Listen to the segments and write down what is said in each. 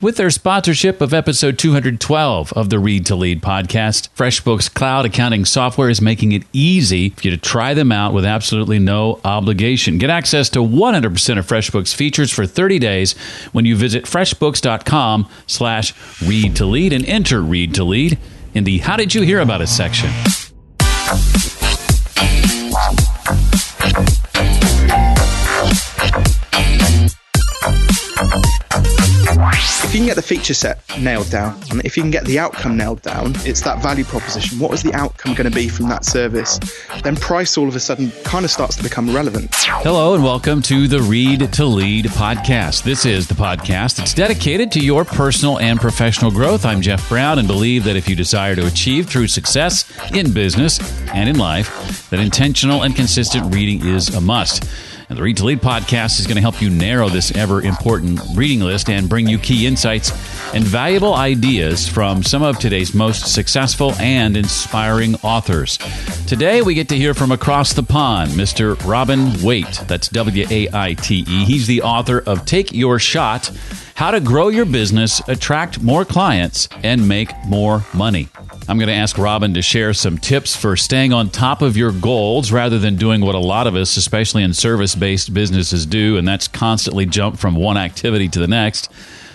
With their sponsorship of episode 212 of the Read to Lead podcast, FreshBooks Cloud Accounting Software is making it easy for you to try them out with absolutely no obligation. Get access to 100% of FreshBooks features for 30 days when you visit freshbooks.com/read to lead and enter Read to Lead in the How Did You Hear About Us section. If you can get the feature set nailed down, and if you can get the outcome nailed down, it's that value proposition. What is the outcome going to be from that service? Then price all of a sudden kind of starts to become relevant. Hello and welcome to the Read to Lead podcast. This is the podcast that's dedicated to your personal and professional growth. I'm Jeff Brown and believe that if you desire to achieve true success in business and in life, that intentional and consistent reading is a must. And the Read to Lead podcast is going to help you narrow this ever-important reading list and bring you key insights and valuable ideas from some of today's most successful and inspiring authors. Today, we get to hear from across the pond, Mr. Robin Waite. That's Waite. He's the author of Take Your Shot, How to Grow Your Business, Attract More Clients, and Make More Money. I'm going to ask Robin to share some tips for staying on top of your goals rather than doing what a lot of us, especially in service-based businesses, do, and that's constantly jump from one activity to the next.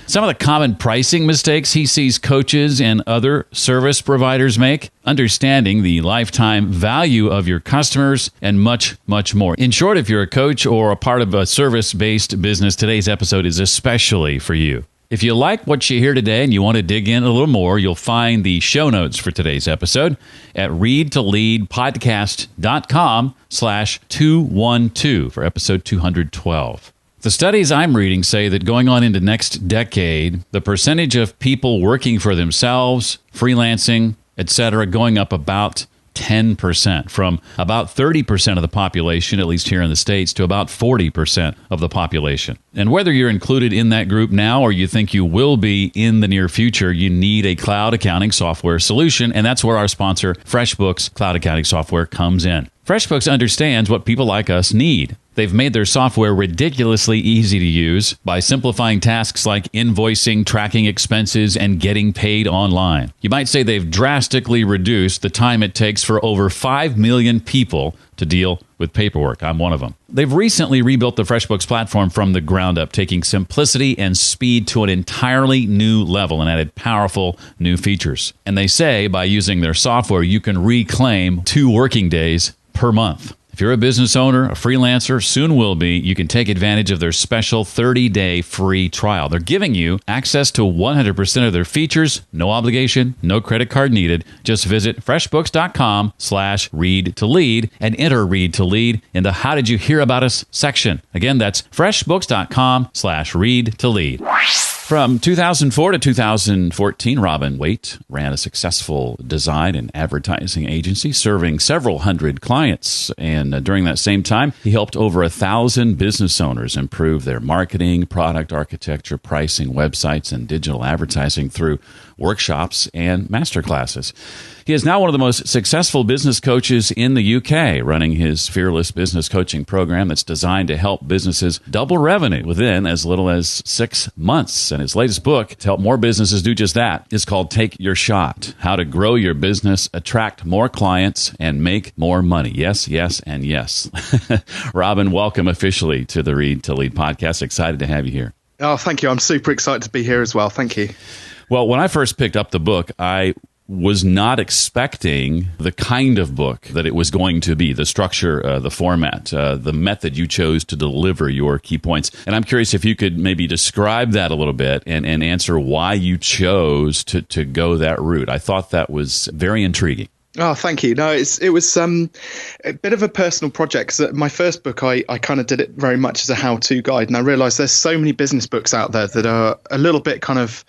Some of the common pricing mistakes he sees coaches and other service providers make, understanding the lifetime value of your customers, and much, much more. In short, if you're a coach or a part of a service-based business, today's episode is especially for you. If you like what you hear today and you want to dig in a little more, you'll find the show notes for today's episode at readtoleadpodcast.com/212 for episode 212. The studies I'm reading say that going on into next decade, the percentage of people working for themselves, freelancing, etc., going up about 10%, from about 30% of the population, at least here in the States, to about 40% of the population. And whether you're included in that group now or you think you will be in the near future, you need a cloud accounting software solution, and that's where our sponsor, FreshBooks Cloud Accounting Software, comes in. FreshBooks understands what people like us need. They've made their software ridiculously easy to use by simplifying tasks like invoicing, tracking expenses, and getting paid online. You might say they've drastically reduced the time it takes for over 5 million people to deal with paperwork. I'm one of them. They've recently rebuilt the FreshBooks platform from the ground up, taking simplicity and speed to an entirely new level and added powerful new features. And they say by using their software, you can reclaim 2 working days per month. If you're a business owner, a freelancer, soon will be, you can take advantage of their special 30-day free trial. They're giving you access to 100% of their features, no obligation, no credit card needed. Just visit freshbooks.com/read to lead and enter Read to Lead in the How Did You Hear About Us section. Again, that's freshbooks.com/read to lead. From 2004 to 2014, Robin Waite ran a successful design and advertising agency serving several hundred clients. And during that same time, he helped over 1,000 business owners improve their marketing, product architecture, pricing, websites, and digital advertising through workshops and masterclasses. He is now one of the most successful business coaches in the UK, running his Fearless Business Coaching program that's designed to help businesses double revenue within as little as 6 months. And his latest book to help more businesses do just that is called Take Your Shot, How to Grow Your Business, Attract More Clients, and Make More Money. Yes, yes, and yes. Robin, welcome officially to the Read to Lead podcast. Excited to have you here. Oh, thank you. I'm super excited to be here as well. Thank you. Well, when I first picked up the book, I was not expecting the kind of book that it was going to be, the structure, the format, the method you chose to deliver your key points. And I'm curious if you could maybe describe that a little bit and answer why you chose to go that route. I thought that was very intriguing. Oh, thank you. No, it was a bit of a personal project. 'Cause my first book, I kind of did it very much as a how-to guide. And I realized there's so many business books out there that are a little bit kind of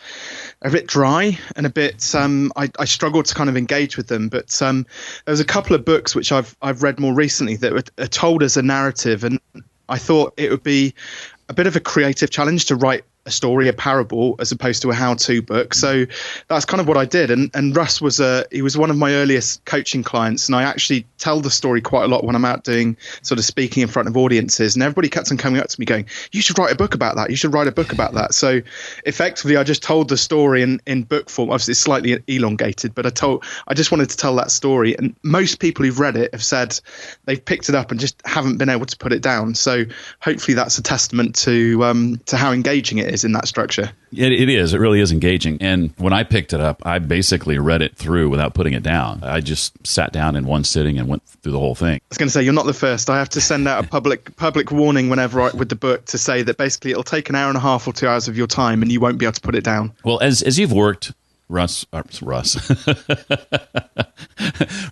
a bit dry and a bit, I struggled to kind of engage with them. But there was a couple of books which I've read more recently that are told as a narrative. And I thought it would be a bit of a creative challenge to write a story, a parable, as opposed to a how-to book. So that's kind of what I did. And Russ he was one of my earliest coaching clients, and I actually tell the story quite a lot when I'm out doing sort of speaking in front of audiences. And everybody kept on coming up to me going, "You should write a book about that. You should write a book about that." So effectively, I just told the story in book form. Obviously, it's slightly elongated, but I just wanted to tell that story. And most people who've read it have said they've picked it up and just haven't been able to put it down. So hopefully, that's a testament to how engaging it is in that structure. It is. It really is engaging. And when I picked it up, I basically read it through without putting it down. I just sat down in one sitting and went through the whole thing. I was going to say, you're not the first. I have to send out a public warning whenever with the book to say that basically it'll take an hour and a half or 2 hours of your time and you won't be able to put it down. Well, as you've worked, Russ. We're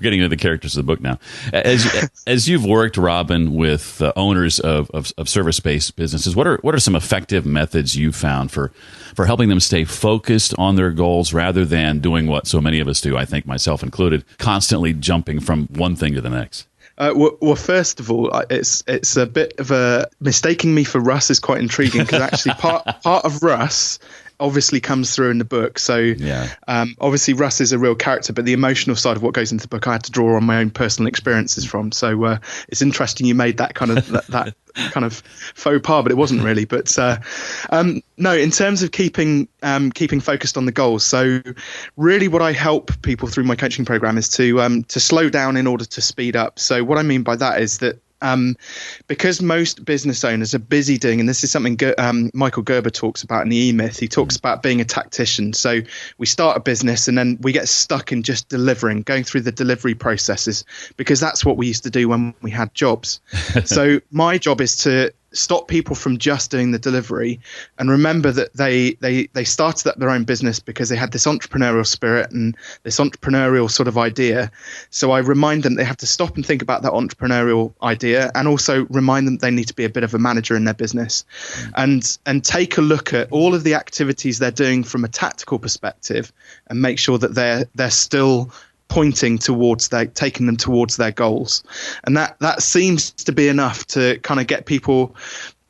getting into the characters of the book now. As you've worked, Robin, with owners of service-based businesses, what are some effective methods you found for helping them stay focused on their goals rather than doing what so many of us do, I think myself included, constantly jumping from one thing to the next? Well, first of all, it's a bit of a mistaking me for Russ is quite intriguing, because actually part of Russ obviously comes through in the book. So yeah. Obviously Russ is a real character, but the emotional side of what goes into the book I had to draw on my own personal experiences from. So it's interesting you made that kind of that kind of faux pas, but it wasn't really. But no, in terms of keeping focused on the goals. So really what I help people through my coaching program is to slow down in order to speed up. So what I mean by that is that because most business owners are busy doing, and this is something Michael Gerber talks about in the E-Myth. He talks about being a tactician. So we start a business and then we get stuck in just delivering, going through the delivery processes, because that's what we used to do when we had jobs. So my job is to stop people from just doing the delivery and remember that they started up their own business because they had this entrepreneurial spirit and this entrepreneurial sort of idea. So I remind them they have to stop and think about that entrepreneurial idea, and also remind them they need to be a bit of a manager in their business, and take a look at all of the activities they're doing from a tactical perspective and make sure that they're still pointing towards taking them towards their goals. And that seems to be enough to kind of get people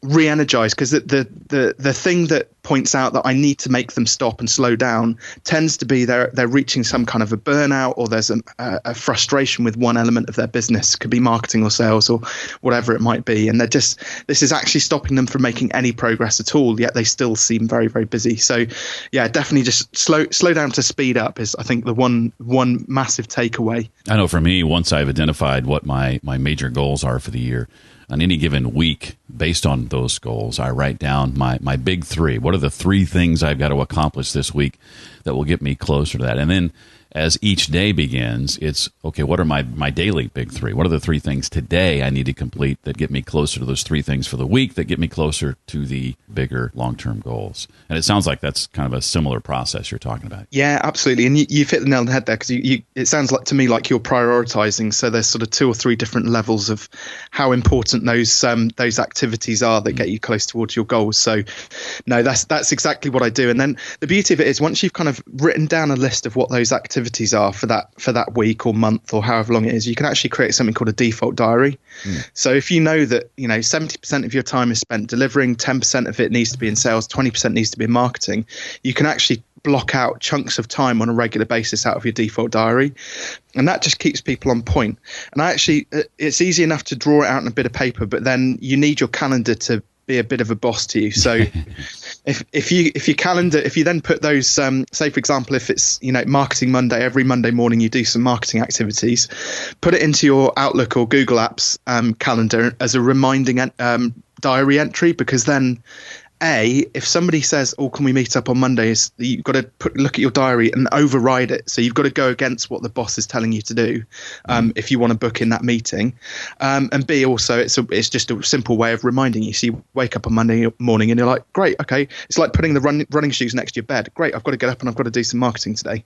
re-energized, because the thing that points out that I need to make them stop and slow down tends to be they're reaching some kind of a burnout, or there's a frustration with one element of their business. Could be marketing or sales or whatever it might be, and this is actually stopping them from making any progress at all, yet they still seem very, very busy. So yeah, definitely just slow down to speed up is, I think, the one massive takeaway. I know for me, once I've identified what my major goals are for the year, on any given week, based on those goals, I write down my big three. What are the three things I've got to accomplish this week that will get me closer to that? And then as each day begins, it's, okay, what are my daily big three? What are the three things today I need to complete that get me closer to those three things for the week that get me closer to the bigger long-term goals? And it sounds like that's kind of a similar process you're talking about. Yeah, absolutely. And you've hit the nail on the head there, because it sounds like to me like you're prioritizing. So there's sort of 2 or 3 different levels of how important those activities are that get you close towards your goals. So no, that's exactly what I do. And then the beauty of it is, once you've kind of written down a list of what those activities are for that week or month or however long it is, you can actually create something called a default diary. So if you know that 70% of your time is spent delivering, 10% of it needs to be in sales, 20% needs to be in marketing, you can actually block out chunks of time on a regular basis out of your default diary, and that just keeps people on point. And it's easy enough to draw it out on a bit of paper, but then you need your calendar to be a bit of a boss to you. So if you then put those, say for example, if it's Marketing Monday, every Monday morning you do some marketing activities, put it into your Outlook or Google Apps calendar as a reminding diary entry, because then if somebody says, "Oh, can we meet up on Mondays?" You've got to look at your diary and override it. So you've got to go against what the boss is telling you to do if you want to book in that meeting. And B, also, it's just a simple way of reminding you. So you wake up on Monday morning and you're like, "Great, okay." It's like putting the running shoes next to your bed. Great, I've got to get up and I've got to do some marketing today.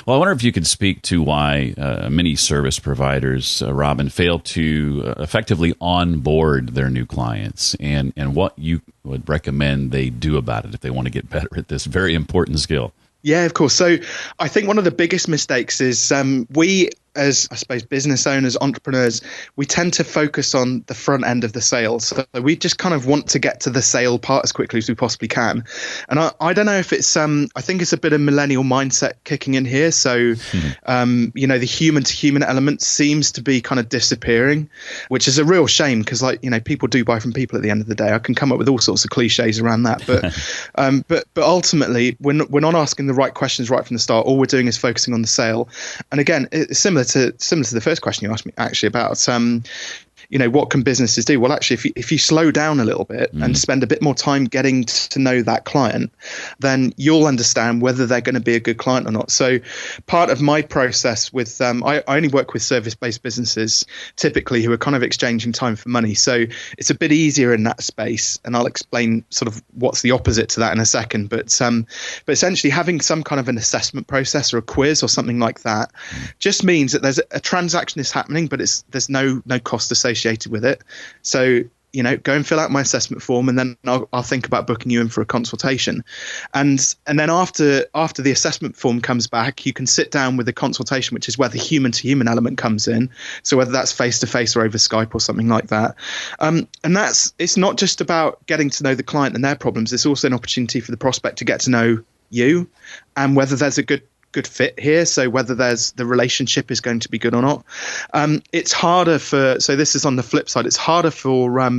Well, I wonder if you could speak to why many service providers, Robin, fail to effectively onboard their new clients, and what you would recommend they do about it if they want to get better at this very important skill. Yeah, of course. So I think one of the biggest mistakes is we as I suppose business owners, entrepreneurs, we tend to focus on the front end of the sale. So we just kind of want to get to the sale part as quickly as we possibly can. And I don't know if it's I think it's a bit of millennial mindset kicking in here. So the human to human element seems to be kind of disappearing, which is a real shame because people do buy from people at the end of the day. I can come up with all sorts of cliches around that, but ultimately we're not asking the right questions right from the start. All we're doing is focusing on the sale. And again, it's similar to the first question you asked me actually about what can businesses do? Well, actually, if you slow down a little bit and spend a bit more time getting to know that client, then you'll understand whether they're going to be a good client or not. So part of my process with I only work with service-based businesses typically who are kind of exchanging time for money. So it's a bit easier in that space. And I'll explain sort of what's the opposite to that in a second. But essentially having some kind of an assessment process or a quiz or something like that just means that there's a transaction is happening, but there's no cost associated with it. So go and fill out my assessment form, and then I'll think about booking you in for a consultation. And then after the assessment form comes back, you can sit down with a consultation, which is where the human to human element comes in. So whether that's face to face or over Skype or something like that. And it's not just about getting to know the client and their problems. It's also an opportunity for the prospect to get to know you and whether there's a good fit here. So whether the relationship is going to be good or not. It's harder so this is on the flip side, it's harder for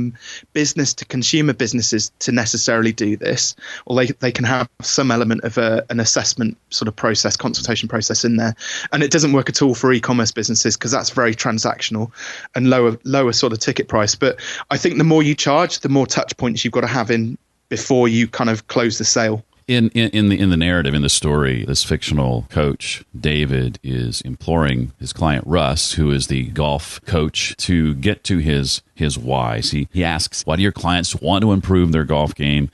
business to consumer businesses to necessarily do this, or they can have some element of an assessment sort of process, consultation process in there. And it doesn't work at all for e-commerce businesses because that's very transactional and lower sort of ticket price. But I think the more you charge, the more touch points you've got to have in before you kind of close the sale. In the narrative, in the story, this fictional coach, David, is imploring his client, Russ, who is the golf coach, to get to his whys. He asks, why do your clients want to improve their golf game,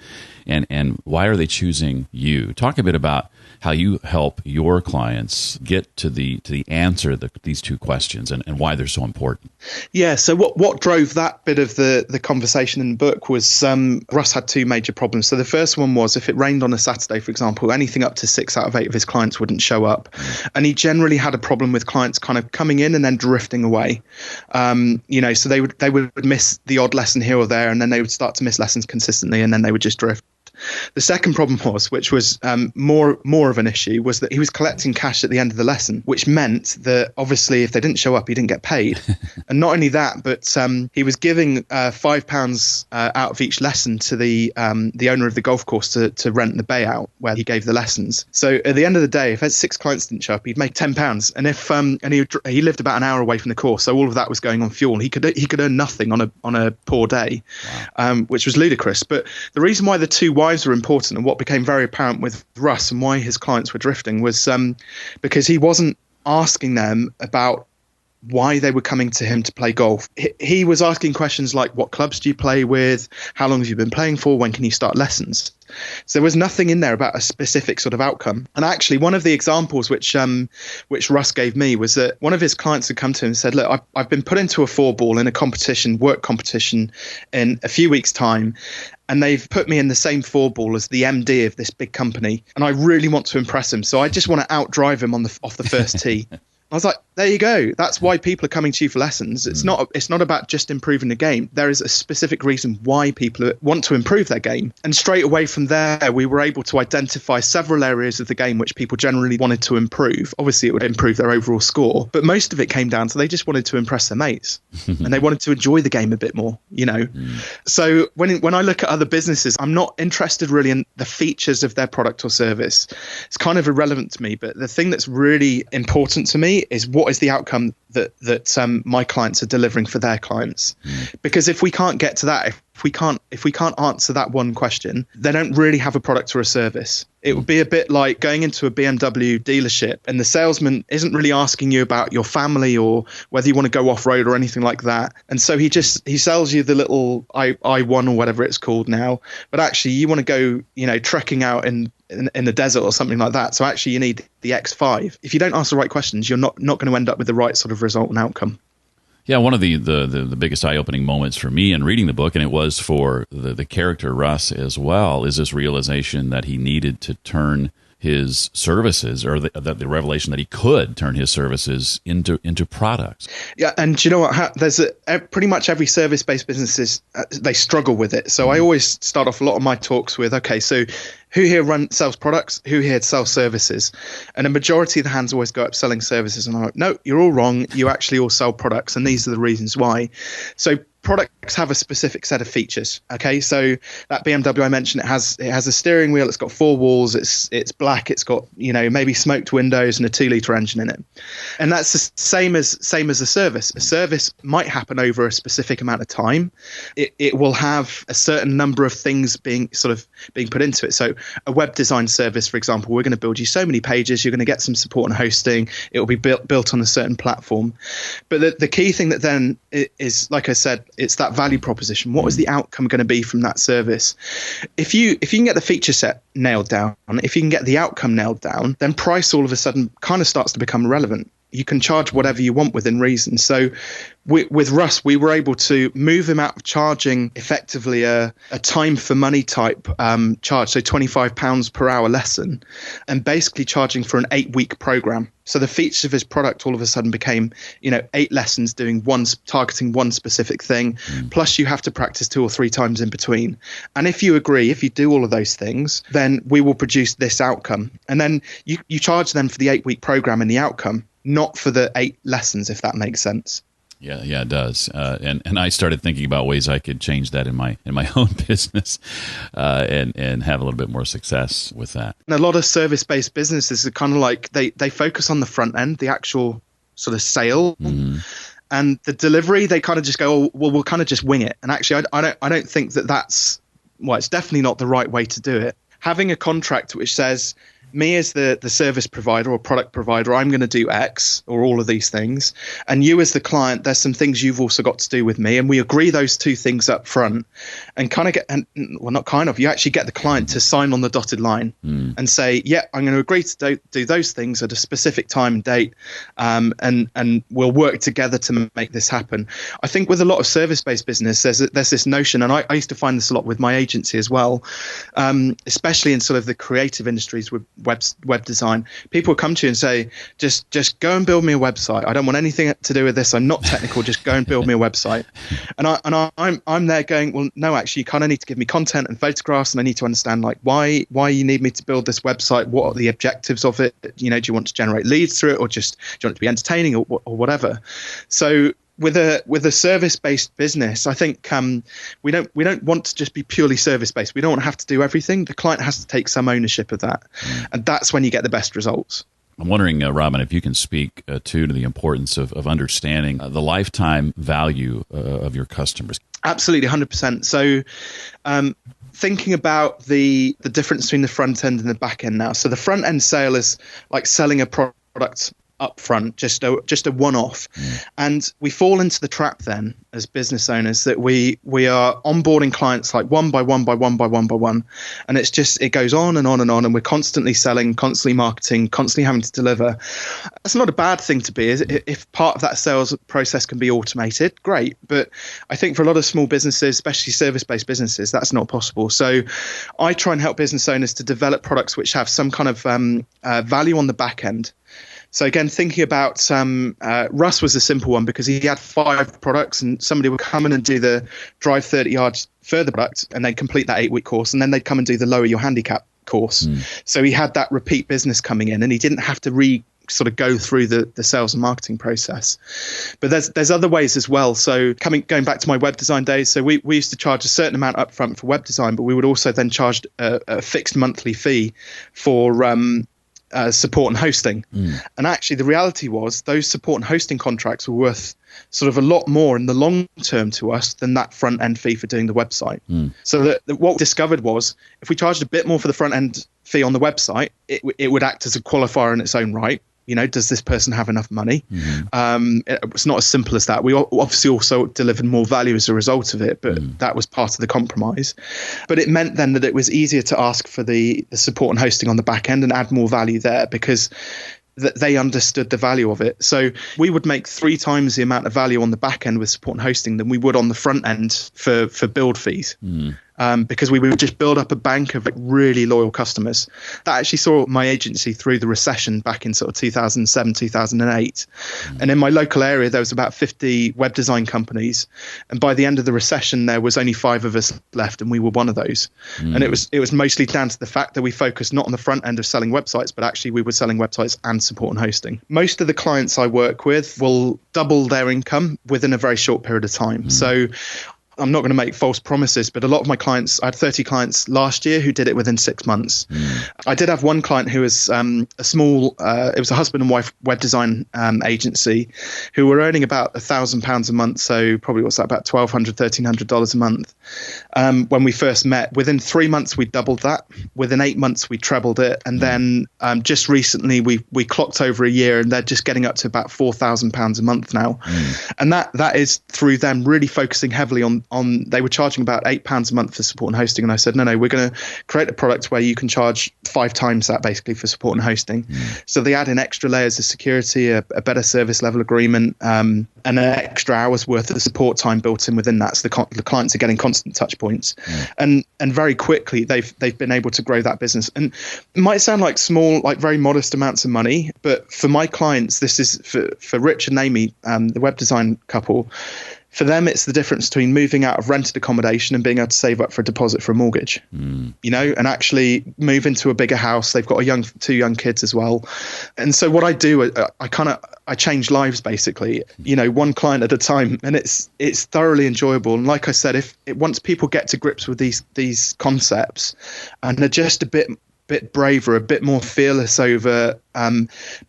and why are they choosing you? Talk a bit about how you help your clients get to the answer to these two questions and why they're so important. Yeah, so what drove that bit of the conversation in the book was Russ had two major problems. So the first one was if it rained on a Saturday, for example, anything up to 6 out of 8 of his clients wouldn't show up. And he generally had a problem with clients kind of coming in and then drifting away. So they would miss the odd lesson here or there, and then they would start to miss lessons consistently, and then they would just drift. The second problem was, which was more of an issue, was that he was collecting cash at the end of the lesson, which meant that obviously if they didn't show up, he didn't get paid. And not only that, but he was giving £5 out of each lesson to the owner of the golf course to rent the bay out where he gave the lessons. So at the end of the day, if 6 clients didn't show up, he'd make £10. And if he lived about an hour away from the course, so all of that was going on fuel. He could earn nothing on a poor day, which was ludicrous. But the reason why the two whys were important and what became very apparent with Russ and why his clients were drifting was because he wasn't asking them about why they were coming to him to play golf. He was asking questions like, what clubs do you play with? How long have you been playing for? When can you start lessons? So there was nothing in there about a specific sort of outcome. And actually, one of the examples which Russ gave me was that one of his clients had come to him and said, look, I've been put into a 4-ball in a work competition in a few weeks' time. And they've put me in the same 4-ball as the MD of this big company. And I really want to impress him. So I just want to outdrive him off the first tee. I was like, there you go. That's why people are coming to you for lessons. It's not about just improving the game. There is a specific reason why people want to improve their game. And straight away from there, we were able to identify several areas of the game which people generally wanted to improve. Obviously, it would improve their overall score. But most of it came down to they just wanted to impress their mates. And they wanted to enjoy the game a bit more, So when I look at other businesses, I'm not interested really in the features of their product or service. It's kind of irrelevant to me. But the thing that's really important to me is what is the outcome that my clients are delivering for their clients. Because if we can't get to that, if we can't answer that one question, they don't really have a product or a service. It would be a bit like going into a BMW dealership and the salesman isn't really asking you about your family or whether you want to go off-road or anything like that. And so he sells you the little i1 or whatever it's called now, but actually you want to go, trekking out in the desert or something like that. So actually you need the X5. If you don't ask the right questions, you're not going to end up with the right sort of result and outcome. Yeah, one of the biggest eye-opening moments for me in reading the book, and it was for the character Russ as well, is this realization that he needed to turn his services, or the revelation that he could turn his services into products. Yeah, and do you know what? There's pretty much every service-based businesses, they struggle with it. So I always start off a lot of my talks with, okay, so who here sells products? Who here sells services? And a majority of the hands always go up selling services. And I'm like, no, you're all wrong. You actually all sell products. And these are the reasons why. So products have a specific set of features. Okay, so that BMW I mentioned, it has a steering wheel. It's got 4 walls. It's black. It's got maybe smoked windows and a 2-liter engine in it. And that's the same as a service. A service might happen over a specific amount of time. It will have a certain number of things being put into it. So a web design service, for example, we're going to build you so many pages. You're going to get some support and hosting. It will be built on a certain platform. But the key thing that then is, like I said, it's that value proposition. What is the outcome going to be from that service? If you can get the feature set nailed down, if you can get the outcome nailed down, then price all of a sudden kind of starts to become relevant. You can charge whatever you want within reason. So with Russ, we were able to move him out of charging effectively a time for money type charge, so £25 per hour lesson, and basically charging for an 8-week program. So the features of his product all of a sudden became, 8 lessons targeting one specific thing, plus you have to practice 2 or 3 times in between. And if you do all of those things, then we will produce this outcome. And then you charge them for the 8-week program and the outcome, not for the 8 lessons, if that makes sense. Yeah, it does. And I started thinking about ways I could change that in my own business, and have a little bit more success with that. And a lot of service-based businesses are kind of like they focus on the front end, the actual sort of sale, and the delivery. They kind of just go, oh, well, we'll kind of just wing it. And actually, I don't think that's it's definitely not the right way to do it. Having a contract which says, me as the service provider or product provider, I'm going to do X or all of these things. And you as the client, there's some things you've also got to do with me. And we agree those 2 things up front and you actually get the client to sign on the dotted line and say, yeah, I'm going to agree to do those things at a specific time and date. And we'll work together to make this happen. I think with a lot of service-based business, there's this notion, and I used to find this a lot with my agency as well, especially in sort of the creative industries with web design. People will come to you and say, just go and build me a website. I don't want anything to do with this. I'm not technical. Just go and build me a website. And I'm there going, well, no, actually, you kind of need to give me content and photographs, and I need to understand why you need me to build this website. What are the objectives of it? Do you want to generate leads through it, or just do you want it to be entertaining or whatever? So with a service-based business, I think we don't want to just be purely service-based. We don't want to have to do everything. The client has to take some ownership of that, and that's when you get the best results. I'm wondering, Robin, if you can speak to the importance of understanding the lifetime value of your customers. Absolutely, 100%. So thinking about the difference between the front end and the back end now. So the front end sale is like selling a product up front, just a one-off. And we fall into the trap then as business owners that we are onboarding clients like one by one, and it goes on and on and on, and we're constantly selling, constantly marketing, constantly having to deliver. That's not a bad thing to be. If part of that sales process can be automated, great. But I think for a lot of small businesses, especially service-based businesses, that's not possible. So I try and help business owners to develop products which have some kind of value on the back end. So again, thinking about Russ was a simple one because he had 5 products, and somebody would come in and do the drive 30 yards further product, and they'd complete that 8-week course, and then they'd come and do the lower your handicap course. So he had that repeat business coming in, and he didn't have to sort of go through the sales and marketing process. But there's other ways as well. So going back to my web design days, so we used to charge a certain amount upfront for web design, but we would also then charge a fixed monthly fee for support and hosting. And actually the reality was those support and hosting contracts were worth sort of a lot more in the long term to us than that front end fee for doing the website. So that what we discovered was if we charged a bit more for the front end fee on the website, it would act as a qualifier in its own right. Does this person have enough money? It's not as simple as that. We obviously also delivered more value as a result of it, but that was part of the compromise. But it meant then that it was easier to ask for the support and hosting on the back end and add more value there because they understood the value of it. So we would make 3 times the amount of value on the back end with support and hosting than we would on the front end for build fees. because we would just build up a bank of really loyal customers. That actually saw my agency through the recession back in sort of 2007, 2008. And in my local area, there was about 50 web design companies. And by the end of the recession, there was only 5 of us left, and we were one of those. And it was mostly down to the fact that we focused not on the front end of selling websites, but actually we were selling websites and support and hosting. Most of the clients I work with will double their income within a very short period of time. So I'm not going to make false promises, but a lot of my clients, I had 30 clients last year who did it within 6 months. I did have one client who was a small, it was a husband and wife web design agency who were earning about £1,000 a month. So probably what's that, about $1,200, $1,300 a month. When we first met, within 3 months, we doubled that. Within 8 months, we trebled it. And then just recently, we clocked over a year, and they're just getting up to about £4,000 a month now. And that is through them really focusing heavily on they were charging about £8 a month for support and hosting. And I said, no, we're going to create a product where you can charge 5 times that basically for support and hosting. So they add in extra layers of security, a better service level agreement, and an extra hour's worth of support time built in within that. So the clients are getting constant touch points. And very quickly they've been able to grow that business. And it might sound like small, like very modest amounts of money, but for my clients, this is for Rich and Amy, the web design couple. For them, it's the difference between moving out of rented accommodation and being able to save up for a deposit for a mortgage, and actually move into a bigger house. They've got 2 young kids as well. And so what I do, I change lives basically, one client at a time, and it's thoroughly enjoyable. And like I said, once people get to grips with these concepts and they're just a bit braver, a bit more fearless over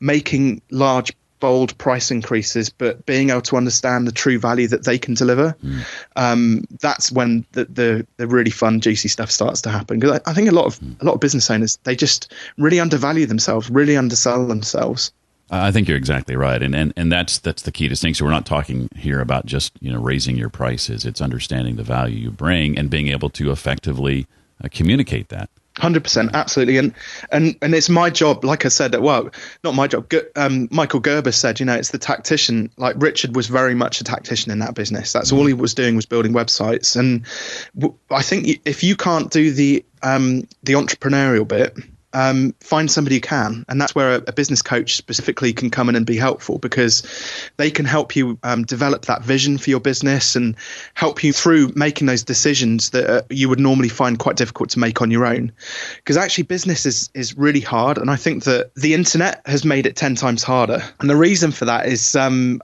making large bold price increases, but being able to understand the true value that they can deliver, that's when the really fun, juicy stuff starts to happen. Because I think a lot of business owners, they just really undervalue themselves, really undersell themselves. I think you're exactly right, and that's the key distinction. We're not talking here about just raising your prices. It's understanding the value you bring and being able to effectively communicate that. 100%, absolutely, and it's my job. Like I said, well, not my job. Michael Gerber said, it's the tactician. Like Richard was very much a tactician in that business. That's all he was doing, was building websites. And I think if you can't do the entrepreneurial bit, find somebody who can. And that's where a business coach specifically can come in and be helpful, because they can help you develop that vision for your business and help you through making those decisions that you would normally find quite difficult to make on your own. Because actually business is really hard. And I think that the internet has made it 10 times harder. And the reason for that is I'm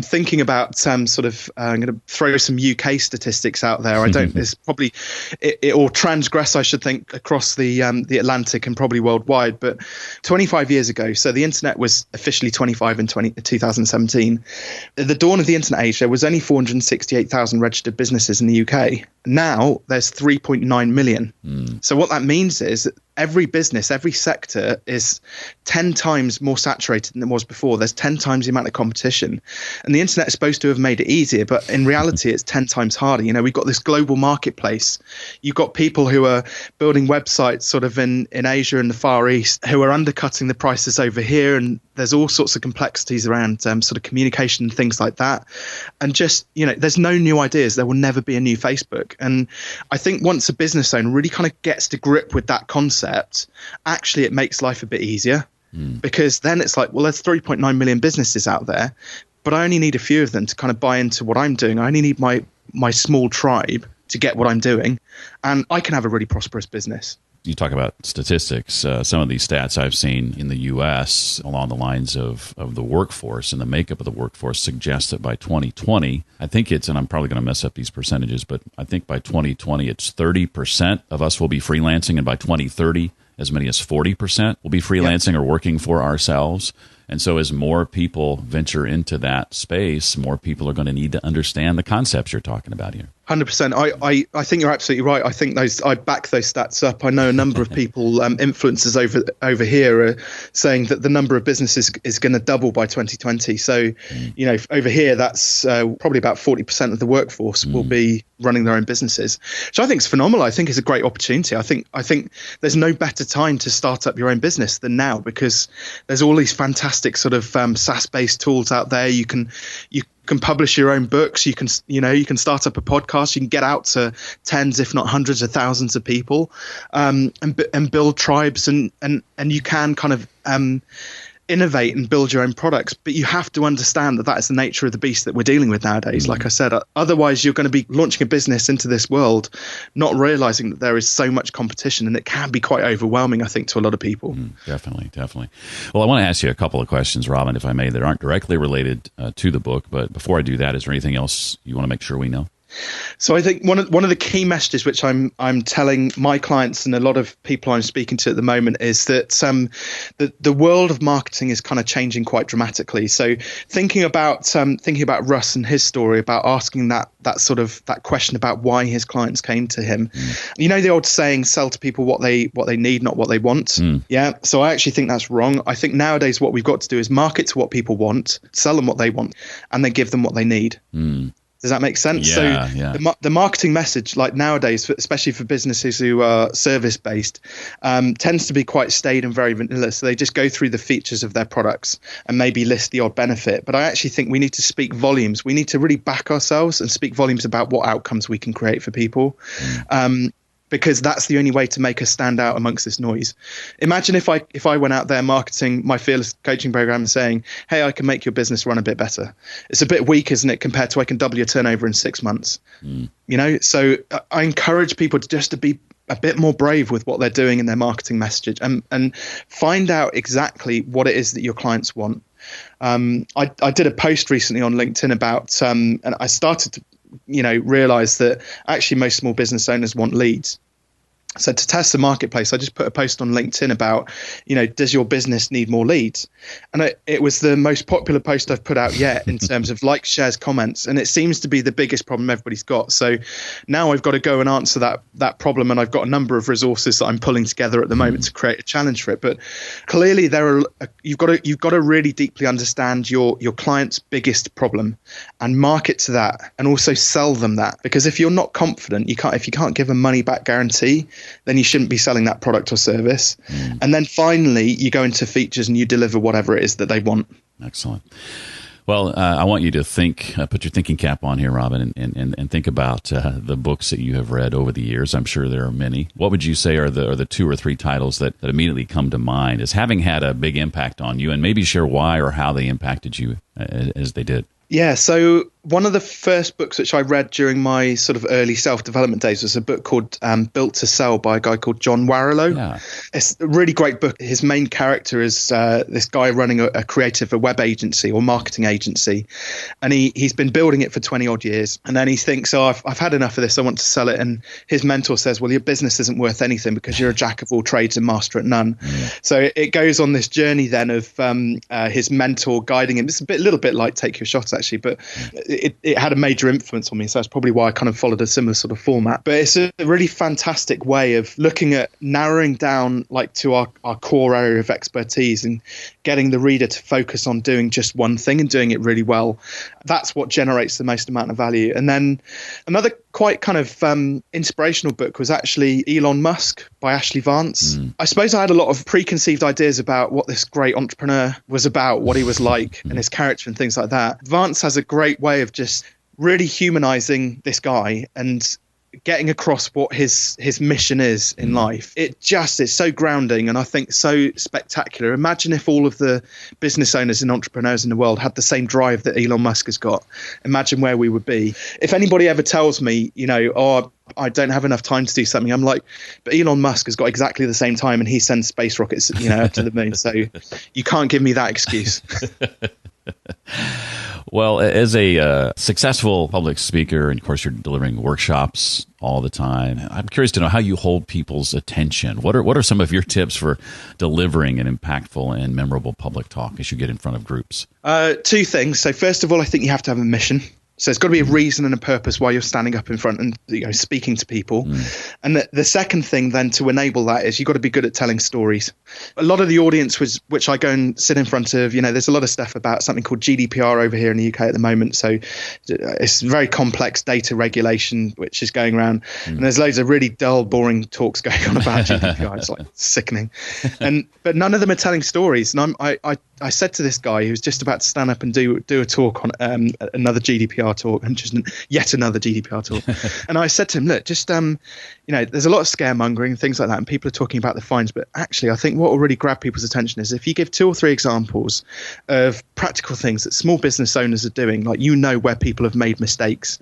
thinking about I'm going to throw some UK statistics out there. I don't, it's probably, it will transgress, I should think, across the Atlantic and probably worldwide. But 25 years ago, so the internet was officially 25 in 2017. At the dawn of the internet age, there was only 468,000 registered businesses in the UK. Now there's 3.9 million. So what that means is every business, every sector is 10 times more saturated than it was before. There's 10 times the amount of competition. And the internet is supposed to have made it easier, but in reality, it's 10 times harder. We've got this global marketplace. You've got people who are building websites sort of in Asia and the Far East who are undercutting the prices over here. And there's all sorts of complexities around sort of communication and things like that. And just, there's no new ideas. There will never be a new Facebook. And I think once a business owner really kind of gets to grip with that concept, actually it makes life a bit easier, because then it's like, well, there's 3.9 million businesses out there, but I only need a few of them to kind of buy into what I'm doing. I only need my small tribe to get what I'm doing, and I can have a really prosperous business. You talk about statistics. Some of these stats I've seen in the U.S. along the lines of the workforce and the makeup of the workforce suggest that by 2020, I think it's, and I'm probably going to mess up these percentages, but I think by 2020, it's 30% of us will be freelancing, and by 2030, as many as 40% will be freelancing or working for ourselves. And so as more people venture into that space, more people are going to need to understand the concepts you're talking about here. 100%. I think you're absolutely right. I think I back those stats up. I know a number of people, influencers over here, are saying that the number of businesses is going to double by 2020. So, over here, that's probably about 40% of the workforce will be running their own businesses, which I think is phenomenal. I think it's a great opportunity. I think there's no better time to start up your own business than now, because there's all these fantastic sort of SaaS-based tools out there. can publish your own books. You can, you can start up a podcast. You can get out to tens, if not hundreds of thousands of people, and build tribes, and you can kind of innovate and build your own products. But you have to understand that is the nature of the beast that we're dealing with nowadays. Like I said, otherwise you're going to be launching a business into this world, not realizing that there is so much competition, and it can be quite overwhelming, I think, to a lot of people. Definitely. Well, I want to ask you a couple of questions, Robin, if I may, that aren't directly related to the book. But before I do that, is there anything else you want to make sure we know? So I think one of the key messages which I'm telling my clients and a lot of people I'm speaking to at the moment is that the world of marketing is kind of changing quite dramatically. So thinking about Russ and his story, about asking that question about why his clients came to him. You know the old saying, sell to people what they need, not what they want. Yeah. So I actually think that's wrong. I think nowadays what we've got to do is market to what people want, sell them what they want, and then give them what they need. Does that make sense? The marketing message, like nowadays, especially for businesses who are service-based, tends to be quite staid and very vanilla. So they just go through the features of their products and maybe list the odd benefit. But I actually think we need to speak volumes. We need to really back ourselves and speak volumes about what outcomes we can create for people. Because that's the only way to make us stand out amongst this noise. Imagine if I went out there marketing my Fearless coaching program and saying, hey, I can make your business run a bit better. It's a bit weak, isn't it, compared to I can double your turnover in 6 months. So I encourage people to be a bit more brave with what they're doing in their marketing message, and find out exactly what it is that your clients want. I did a post recently on LinkedIn about, and I started to realize that actually most small business owners want leads. So to test the marketplace, I just put a post on LinkedIn about, does your business need more leads? And it was the most popular post I've put out yet in terms of likes, shares, comments. And it seems to be the biggest problem everybody's got. So now I've got to go and answer that problem. And I've got a number of resources that I'm pulling together at the moment to create a challenge for it. But clearly you've got to really deeply understand your client's biggest problem and market to that, and also sell them that. Because if you're not confident, if you can't give a money back guarantee, then you shouldn't be selling that product or service. And then finally, you go into features and you deliver whatever it is that they want. Excellent. Well, I want you to put your thinking cap on here, Robin, and think about the books that you have read over the years. I'm sure there are many. What would you say are the 2 or 3 titles that immediately come to mind as having had a big impact on you, and maybe share why or how they impacted you as they did? Yeah, so one of the first books which I read during my sort of early self-development days was a book called Built to Sell by a guy called John Warrilow. Yeah. It's a really great book. His main character is this guy running a web agency or marketing agency, and he's been building it for 20 odd years. And then he thinks, I've had enough of this, I want to sell it. And his mentor says, well, your business isn't worth anything because you're a jack of all trades and master at none. So it goes on this journey then of his mentor guiding him. It's a little bit like Take Your Shot, actually, but it had a major influence on me. So that's probably why I kind of followed a similar sort of format. But it's a really fantastic way of looking at narrowing down like to our core area of expertise and getting the reader to focus on doing just one thing and doing it really well. That's what generates the most amount of value. And then another quite kind of inspirational book was actually Elon Musk by Ashley Vance. I suppose I had a lot of preconceived ideas about what this great entrepreneur was about, what he was like and his character and things like that. Vance has a great way of just really humanizing this guy and getting across what his mission is in life. It's so grounding and I think so spectacular. Imagine if all of the business owners and entrepreneurs in the world had the same drive that Elon Musk has got. Imagine where we would be. If anybody ever tells me, I don't have enough time to do something, I'm like, but Elon Musk has got exactly the same time and he sends space rockets, up to the moon. So you can't give me that excuse. Well, as a successful public speaker, and of course you're delivering workshops all the time, I'm curious to know how you hold people's attention. What are some of your tips for delivering an impactful and memorable public talk as you get in front of groups? 2 things. So first of all, I think you have to have a mission. So it's got to be a reason and a purpose why you're standing up in front and speaking to people. And the second thing then to enable that is you've got to be good at telling stories. A lot of the audience which I go and sit in front of, there's a lot of stuff about something called GDPR over here in the UK at the moment. So it's very complex data regulation which is going around. And there's loads of really dull, boring talks going on about GDPR. It's like sickening. But none of them are telling stories. And I I said to this guy who was just about to stand up and do a talk on another GDPR talk, and just yet another GDPR talk. And I said to him, look, just there's a lot of scaremongering and things like that, and people are talking about the fines, but actually I think what will really grab people's attention is if you give 2 or 3 examples of practical things that small business owners are doing, like where people have made mistakes.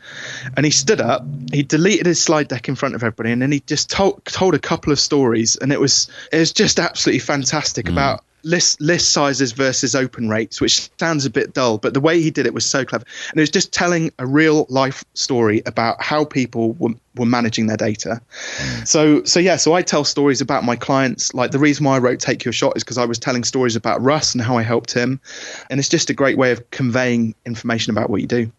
And he stood up, he deleted his slide deck in front of everybody, and then he just told a couple of stories, and it was just absolutely fantastic about list sizes versus open rates, which sounds a bit dull, but the way he did it was so clever. And it was just telling a real life story about how people were managing their data. So I tell stories about my clients. Like, the reason why I wrote Take Your Shot is because I was telling stories about Russ and how I helped him. And it's just a great way of conveying information about what you do.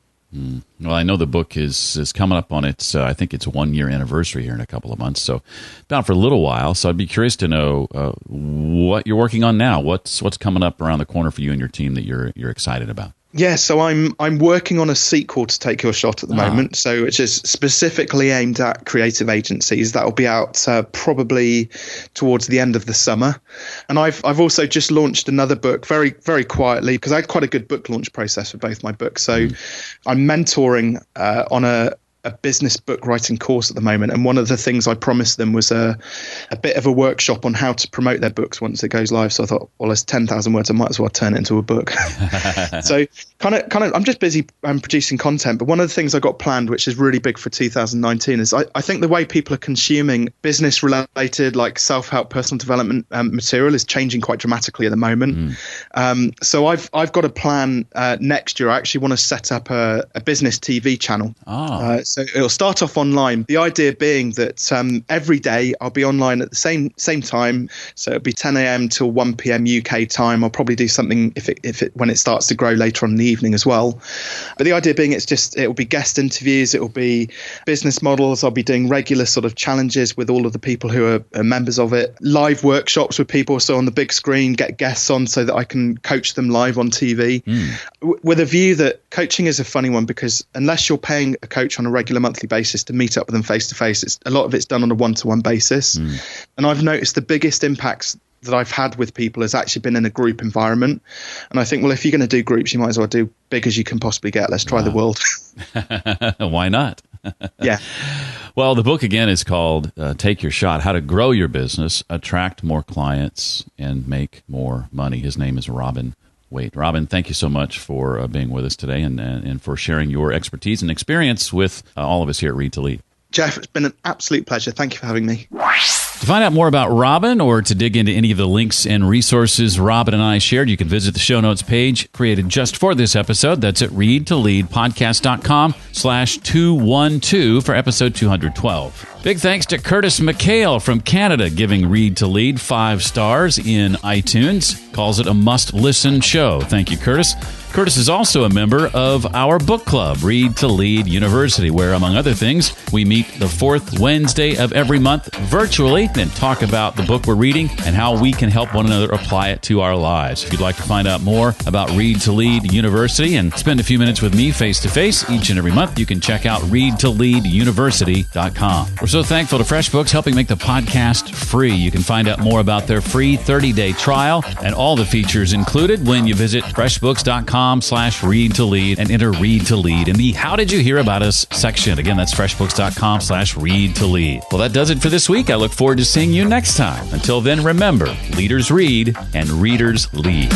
Well, I know the book is coming up on its, I think it's 1-year anniversary here in a couple of months, so been out for a little while. So I'd be curious to know what you're working on now. What's coming up around the corner for you and your team that you're excited about? Yeah, so I'm working on a sequel to Take Your Shot at the moment, so which is specifically aimed at creative agencies. That will be out probably towards the end of the summer. And I've also just launched another book very, very quietly, because I had quite a good book launch process for both my books. So I'm mentoring on a business book writing course at the moment, and one of the things I promised them was a bit of a workshop on how to promote their books once it goes live. So I thought, well, there's 10,000 words, I might as well turn it into a book. So kind of I'm just busy producing content, but one of the things I got planned, which is really big for 2019, is I think the way people are consuming business related, like self-help, personal development material is changing quite dramatically at the moment. So I've got a plan next year. I actually want to set up a business TV channel. So it'll start off online. The idea being that every day I'll be online at the same time. So it'll be 10 a.m. till 1 p.m. UK time. I'll probably do something when it starts to grow later on in the evening as well. But the idea being it'll be guest interviews. It'll be business models. I'll be doing regular sort of challenges with all of the people who are members of it. Live workshops with people. So on the big screen, get guests on so that I can coach them live on TV. With a view that coaching is a funny one, because unless you're paying a coach on a regular monthly basis to meet up with them face to face, a lot of it's done on a one-to-one basis. And I've noticed the biggest impacts that I've had with people has actually been in a group environment. And I think, well, if you're going to do groups, you might as well do big as you can possibly get. Let's try the world. Why not? Yeah. Well, the book again is called Take Your Shot: How to Grow Your Business, Attract More Clients, and Make More Money. His name is Robin Waite. Robin, thank you so much for being with us today and for sharing your expertise and experience with all of us here at Read to Lead. Jeff, it's been an absolute pleasure. Thank you for having me. To find out more about Robin or to dig into any of the links and resources Robin and I shared, you can visit the show notes page created just for this episode. That's at readtoleadpodcast.com/212 for episode 212. Big thanks to Curtis McHale from Canada, giving Read to Lead 5 stars in iTunes. Calls it a must-listen show. Thank you, Curtis. Curtis is also a member of our book club, Read to Lead University, where, among other things, we meet the 4th Wednesday of every month virtually and talk about the book we're reading and how we can help one another apply it to our lives. If you'd like to find out more about Read to Lead University and spend a few minutes with me face-to-face each and every month, you can check out readtoleaduniversity.com. We're so thankful to FreshBooks helping make the podcast free. You can find out more about their free 30-day trial and all the features included when you visit freshbooks.com/read-to-lead and enter Read to Lead in the How Did You Hear About Us section. Again, that's freshbooks.com/read-to-lead. Well, that does it for this week. I look forward to seeing you next time. Until then, remember, leaders read and readers lead.